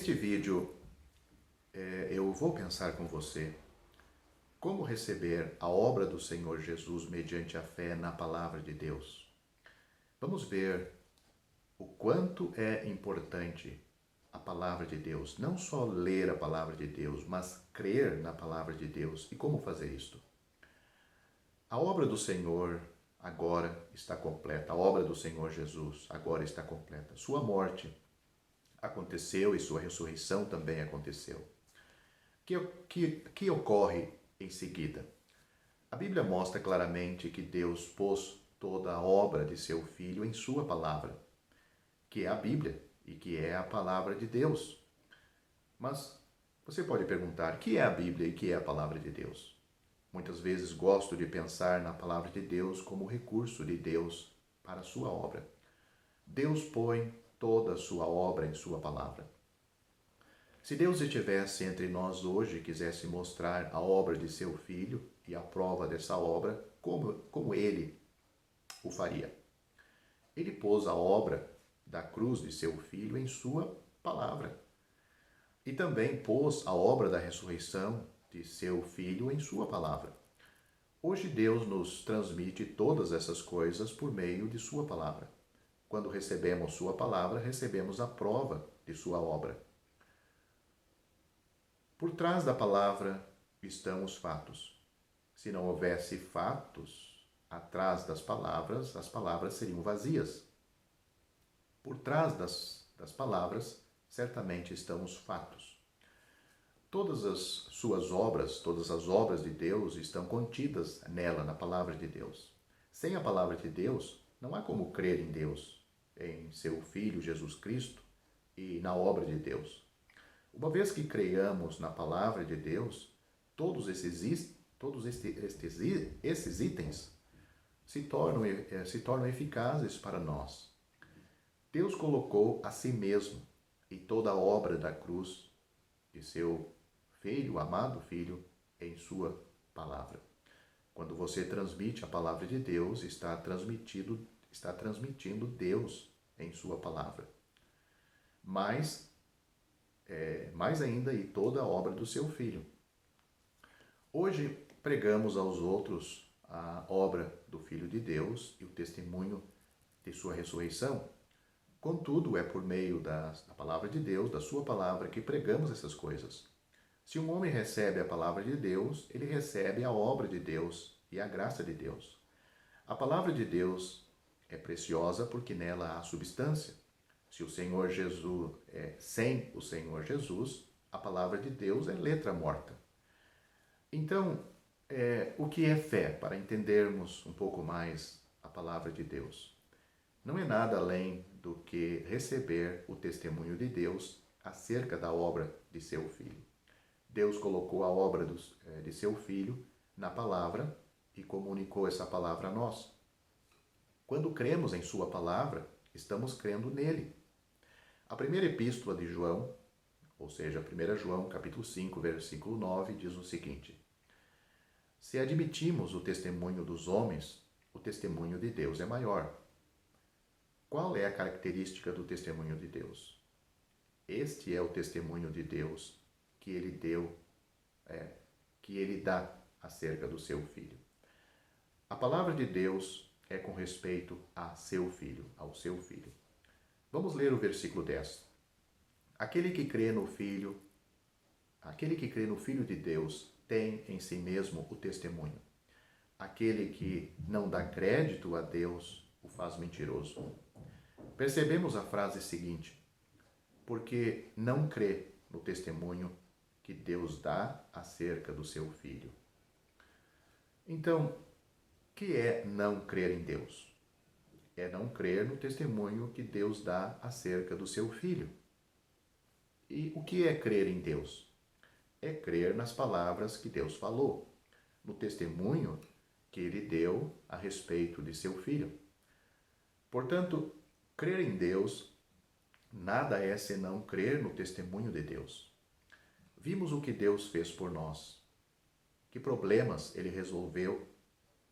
Neste vídeo, eu vou pensar com você como receber a obra do Senhor Jesus mediante a fé na Palavra de Deus. Vamos ver o quanto é importante a Palavra de Deus. Não só ler a Palavra de Deus, mas crer na Palavra de Deus. E como fazer isto? A obra do Senhor agora está completa. A obra do Senhor Jesus agora está completa. Sua morte aconteceu e sua ressurreição também aconteceu. Que ocorre em seguida? A Bíblia mostra claramente que Deus pôs toda a obra de seu Filho em sua palavra, que é a Bíblia e que é a palavra de Deus. Mas você pode perguntar, o que é a Bíblia e o que é a palavra de Deus? Muitas vezes gosto de pensar na palavra de Deus como recurso de Deus para a sua obra. Deus põe toda a sua obra em sua palavra. Se Deus estivesse entre nós hoje e quisesse mostrar a obra de seu Filho e a prova dessa obra, como Ele o faria? Ele pôs a obra da cruz de seu Filho em sua palavra. E também pôs a obra da ressurreição de seu Filho em sua palavra. Hoje Deus nos transmite todas essas coisas por meio de sua palavra. Quando recebemos sua palavra, recebemos a prova de sua obra. Por trás da palavra estão os fatos. Se não houvesse fatos atrás das palavras, as palavras seriam vazias. Por trás das palavras, certamente estão os fatos. Todas as suas obras, todas as obras de Deus estão contidas nela, na palavra de Deus. Sem a palavra de Deus, não há como crer em Deus, em seu Filho Jesus Cristo e na obra de Deus. Uma vez que creiamos na palavra de Deus, todos esses itens se tornam eficazes para nós. Deus colocou a si mesmo e toda a obra da cruz de seu Filho, amado Filho, em sua palavra. Quando você transmite a palavra de Deus, está transmitindo Deus em sua palavra. Mais ainda, e toda a obra do seu Filho. Hoje pregamos aos outros a obra do Filho de Deus e o testemunho de sua ressurreição. Contudo, é por meio da palavra de Deus, da sua palavra, que pregamos essas coisas. Se um homem recebe a palavra de Deus, ele recebe a obra de Deus e a graça de Deus. A palavra de Deus é preciosa porque nela há substância. Se o Senhor Jesus sem o Senhor Jesus, a palavra de Deus é letra morta. Então, o que é fé? Para entendermos um pouco mais a palavra de Deus. Não é nada além do que receber o testemunho de Deus acerca da obra de seu Filho. Deus colocou a obra de seu Filho na palavra e comunicou essa palavra a nós. Quando cremos em sua palavra, estamos crendo nele. A primeira epístola de João, ou seja, 1 João, capítulo 5, versículo 9, diz o seguinte: Se admitimos o testemunho dos homens, o testemunho de Deus é maior. Qual é a característica do testemunho de Deus? Este é o testemunho de Deus que ele dá acerca do seu Filho. A palavra de Deus é com respeito a seu Filho, ao seu Filho. Vamos ler o versículo 10. Aquele que crê no Filho de Deus tem em si mesmo o testemunho. Aquele que não dá crédito a Deus o faz mentiroso. Percebemos a frase seguinte: porque não crê no testemunho que Deus dá acerca do seu Filho. Então, o que é não crer em Deus? É não crer no testemunho que Deus dá acerca do seu Filho. E o que é crer em Deus? É crer nas palavras que Deus falou, no testemunho que Ele deu a respeito de seu Filho. Portanto, crer em Deus nada é senão crer no testemunho de Deus. Vimos o que Deus fez por nós, que problemas Ele resolveu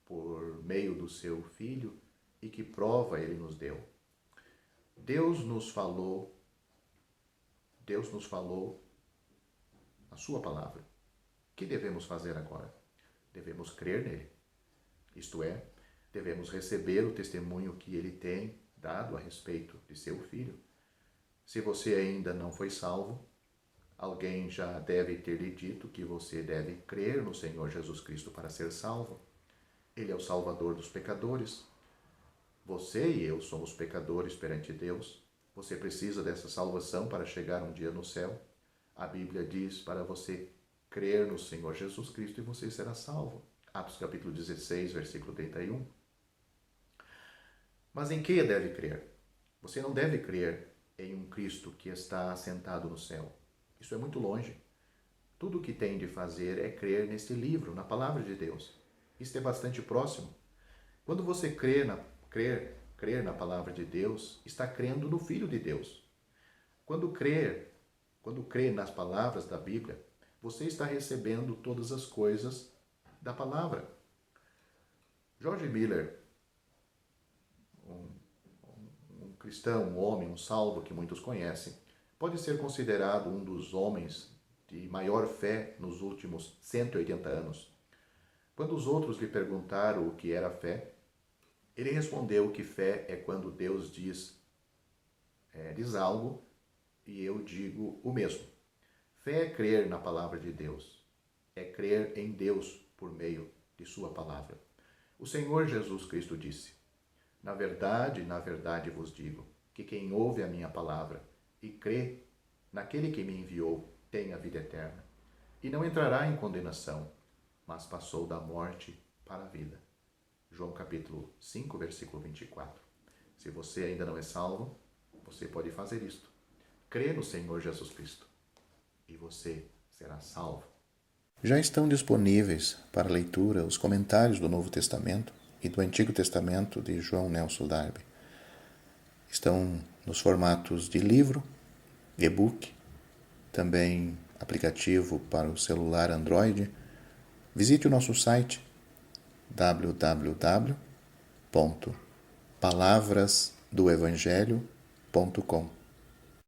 por meio do seu Filho e que prova Ele nos deu. Deus nos falou Deus nos falou a sua palavra. O que devemos fazer agora? Devemos crer nele. Isto é, devemos receber o testemunho que ele tem dado a respeito de seu filho. Se você ainda não foi salvo, alguém já deve ter lhe dito que você deve crer no Senhor Jesus Cristo para ser salvo. Ele é o Salvador dos pecadores. Você e eu somos pecadores perante Deus. Você precisa dessa salvação para chegar um dia no céu. A Bíblia diz para você crer no Senhor Jesus Cristo e você será salvo. Atos capítulo 16, versículo 31. Mas em que deve crer? Você não deve crer em um Cristo que está assentado no céu. Isso é muito longe. Tudo o que tem de fazer é crer neste livro, na palavra de Deus. Isso é bastante próximo. Quando você crer na palavra de Deus, está crendo no Filho de Deus. Quando crê nas palavras da Bíblia, você está recebendo todas as coisas da palavra. George Miller, um cristão, um homem, um salvo que muitos conhecem, pode ser considerado um dos homens de maior fé nos últimos 180 anos. Quando os outros lhe perguntaram o que era fé, ele respondeu que fé é quando Deus diz algo e eu digo o mesmo. Fé é crer na palavra de Deus, é crer em Deus por meio de sua palavra. O Senhor Jesus Cristo disse: na verdade vos digo, que quem ouve a minha palavra e crê naquele que me enviou tem a vida eterna, e não entrará em condenação, mas passou da morte para a vida. João capítulo 5, versículo 24. Se você ainda não é salvo, você pode fazer isto. Crê no Senhor Jesus Cristo e você será salvo. Já estão disponíveis para leitura os comentários do Novo Testamento e do Antigo Testamento de João Nelson Darby. Estão nos formatos de livro, e-book, também aplicativo para o celular Android. Visite o nosso site www.palavrasdoevangelho.com.